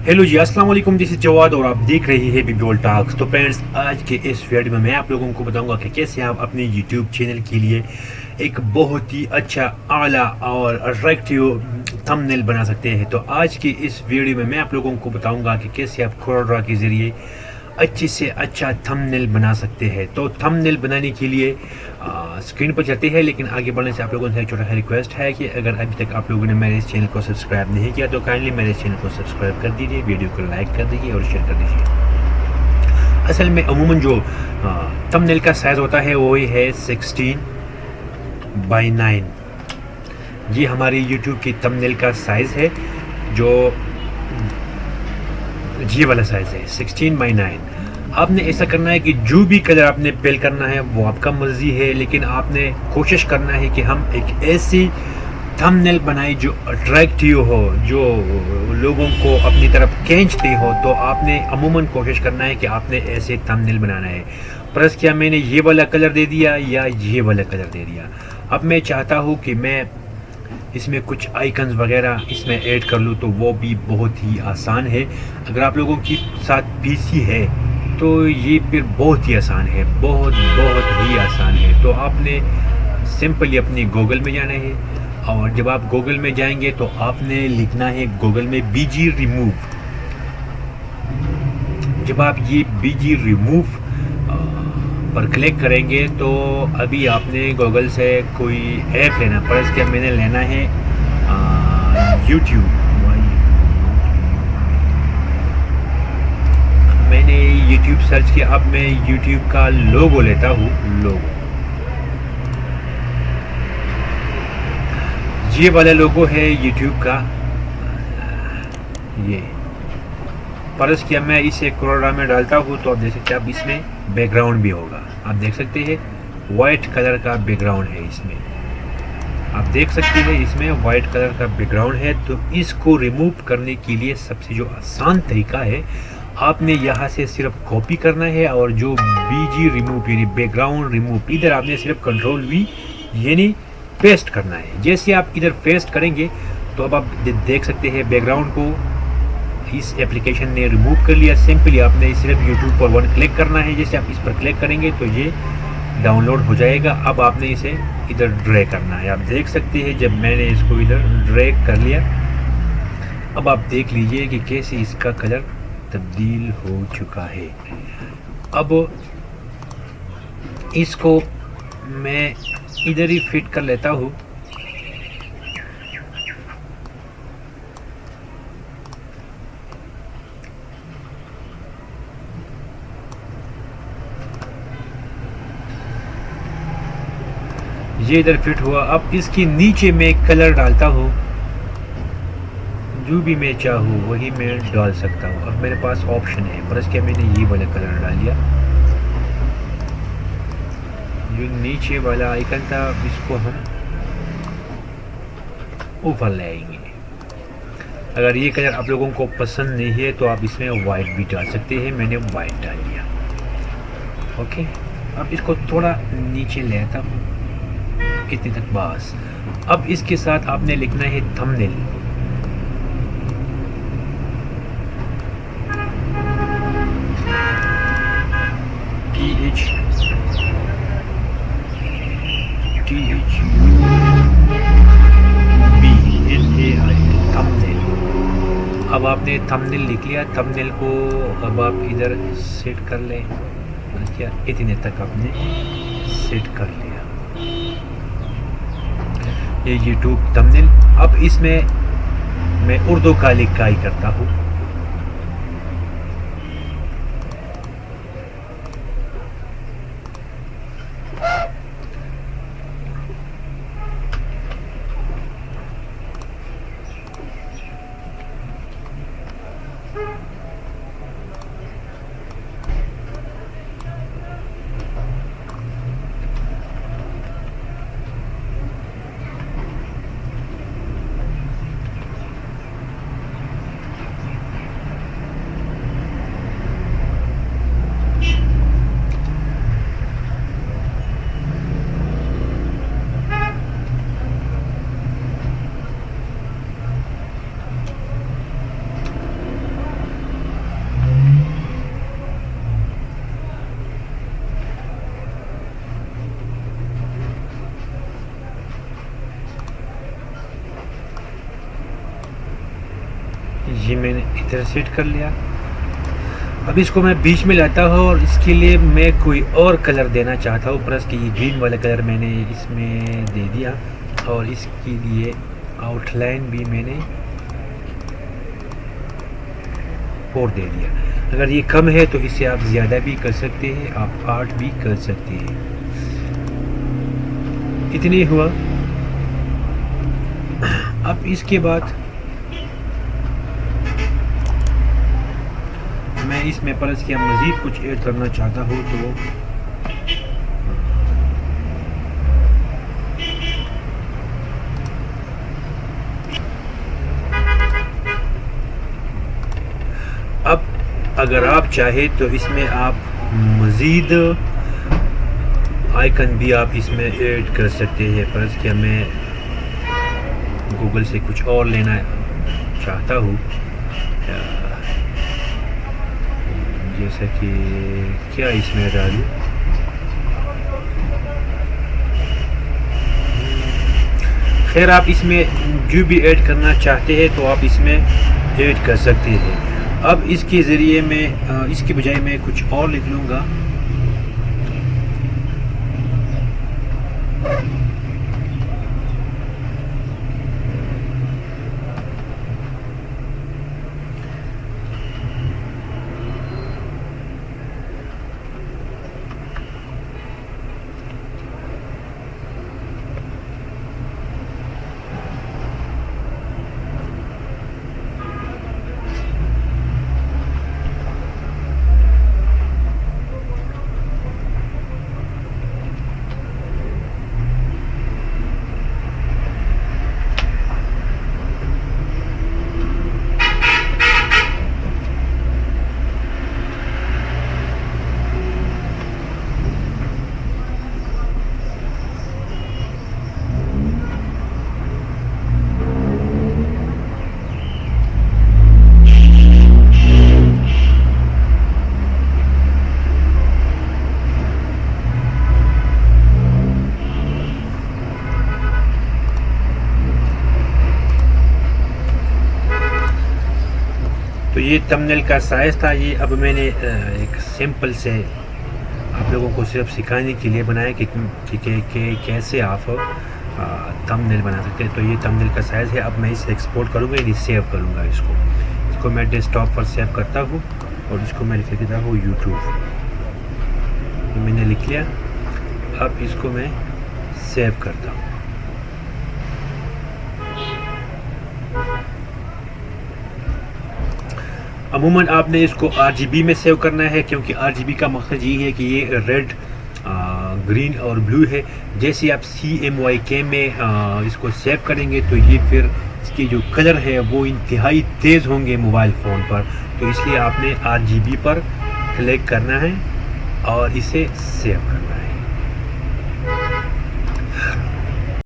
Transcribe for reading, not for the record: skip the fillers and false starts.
Hello जी, अस्सलाम वालेकुम। This is Jawad और आप देख रहे हैं बिबोल टॉक्स। तो फ्रेंड्स, आज के इस वीडियो में मैं आप लोगों को बताऊंगा कि कैसे आप अपने यूट्यूब चैनल के लिए एक बहुत ही अच्छा, आला और अट्रैक्टिव थंबनेल बना सकते हैं। तो आज की इस वीडियो में मैं आप लोगों को बताऊंगा कि कैसे आप कोरोड्रा के ज़रिए अच्छे से अच्छा थंबनेल बना सकते हैं। तो थंबनेल बनाने के लिए स्क्रीन पर चलते हैं, लेकिन आगे बढ़ने से आप लोगों से एक छोटा सा रिक्वेस्ट है कि अगर अभी तक आप लोगों ने मेरे इस चैनल को सब्सक्राइब नहीं किया तो काइंडली मेरे इस चैनल को सब्सक्राइब कर दीजिए, वीडियो को लाइक कर दीजिए और शेयर कर दीजिए। असल में अमूमन जो थंबनेल का साइज़ होता है वो ही है 16:9। ये हमारी यूट्यूब की थंबनेल का साइज़ है, जो ये वाला साइज़ है 16:9। आपने ऐसा करना है कि जो भी कलर आपने पेल करना है वो आपका मर्जी है, लेकिन आपने कोशिश करना है कि हम एक ऐसी थंबनेल बनाए जो अट्रैक्टिव हो, जो लोगों को अपनी तरफ खींचती हो। तो आपने अमूमन कोशिश करना है कि आपने ऐसे थंबनेल बनाना है। प्लस क्या मैंने ये वाला कलर दे दिया या ये वाला कलर दे दिया। अब मैं चाहता हूँ कि मैं इसमें कुछ आइकन्स वगैरह इसमें ऐड कर लूँ, तो वो भी बहुत ही आसान है। अगर आप लोगों के साथ पीसी है तो ये फिर बहुत ही आसान है, बहुत बहुत ही आसान है। तो आपने सिंपली अपनी गूगल में जाना है, और जब आप गूगल में जाएंगे तो आपने लिखना है गूगल में बीजी रिमूव। जब आप ये बीजी रिमूव पर क्लिक करेंगे तो अभी आपने गूगल से कोई ऐप लेना पड़ेगा। इसके मैंने लेना है यूट्यूब। मैंने यूट्यूब सर्च किया, अब मैं यूट्यूब का लोगो लेता हूँ। लोगो, ये वाला लोगो है यूट्यूब का। ये परस किया मैं इसे कोरोडा में डालता हूँ तो आप देख सकते हैं, अब इसमें बैकग्राउंड भी होगा। आप देख सकते हैं वाइट कलर का बैकग्राउंड है इसमें। आप देख सकते हैं इसमें वाइट कलर का बैकग्राउंड है। तो इसको रिमूव करने के लिए सबसे जो आसान तरीका है, आपने यहाँ से सिर्फ कॉपी करना है, और जो बीजी रिमूव यानी बैकग्राउंड रिमूव, इधर आपने सिर्फ कंट्रोल V यानी पेस्ट करना है। जैसे आप इधर पेस्ट करेंगे तो अब आप देख सकते हैं बैकग्राउंड को इस एप्लीकेशन ने रिमूव कर लिया। सिंपली आपने सिर्फ यूट्यूब पर वन क्लिक करना है। जैसे आप इस पर क्लिक करेंगे तो ये डाउनलोड हो जाएगा। अब आपने इसे इधर ड्रैग करना है। आप देख सकते हैं जब मैंने इसको इधर ड्रैग कर लिया, अब आप देख लीजिए कि कैसे इसका कलर तब्दील हो चुका है। अब इसको मैं इधर ही फिट कर लेता हूँ। ये इधर फिट हुआ। अब इसके नीचे मैं कलर डालता हूँ, जो भी मैं चाहूँ वही मैं डाल सकता हूँ। अब मेरे पास ऑप्शन है, पर इसके मैंने ये वाला कलर डाल दिया। जो नीचे वाला आइकन था इसको हम ऊपर ले आएंगे। अगर ये कलर आप लोगों को पसंद नहीं है तो आप इसमें वाइट भी डाल सकते हैं। मैंने वाइट डाल दिया। ओके, अब इसको थोड़ा नीचे ले आता हूँ, इतने तक बस। अब इसके साथ आपने लिखना है थंबनेल। थंबनेल। अब आपने थंबनेल लिख लिया। थंबनेल को अब आप इधर सेट कर लें। क्या इतने तक आपने सेट कर लिया, ये यूट्यूब थंबनेल। अब इसमें मैं उर्दू का लिखाई करता हूँ। ये मैंने इधर सेट कर लिया। अब इसको मैं बीच में लाता हूँ और इसके लिए मैं कोई और कलर देना चाहता हूँ, प्लस कि ये ग्रीन वाला कलर मैंने इसमें दे दिया और इसके लिए आउटलाइन भी मैंने 4 दे दिया। अगर ये कम है तो इससे आप ज़्यादा भी कर सकते हैं, आप 8 भी कर सकते हैं। इतनी हुआ। अब इसके बाद मैं इसमें प्लस किया मज़ीद कुछ ऐड करना चाहता हूँ तो अब अगर आप चाहे तो इसमें आप मज़ीद आइकन भी आप इसमें ऐड कर सकते हैं, प्लस क्या मैं गूगल से कुछ और लेना चाहता हूँ, जैसे कि क्या इसमें डालूं। खैर आप इसमें जो भी ऐड करना चाहते हैं तो आप इसमें ऐड कर सकते हैं। अब इसके ज़रिए मैं इसके बजाय मैं कुछ और लिख लूँगा। तो ये थंबनेल का साइज़ था। ये अब मैंने एक सिंपल से आप लोगों को सिर्फ सिखाने के लिए बनाया कि कैसे आप थंबनेल बना सकते हैं। तो ये थंबनेल का साइज़ है। अब मैं इसे एक्सपोर्ट करूँगा, यानी सेव करूँगा इसको मैं डेस्कटॉप पर सेव करता हूँ और इसको मैं लिख देता हूँ यूट्यूब। तो मैंने लिख लिया। अब इसको मैं सेव करता हूँ। अमूमन आपने इसको RGB में सेव करना है, क्योंकि RGB का मकसद ये है कि ये रेड, ग्रीन और ब्लू है। जैसे आप CMYK में इसको सेव करेंगे तो ये फिर इसके जो कलर है वो इंतहाई तेज़ होंगे मोबाइल फ़ोन पर। तो इसलिए आपने RGB पर क्लिक करना है और इसे सेव करना है।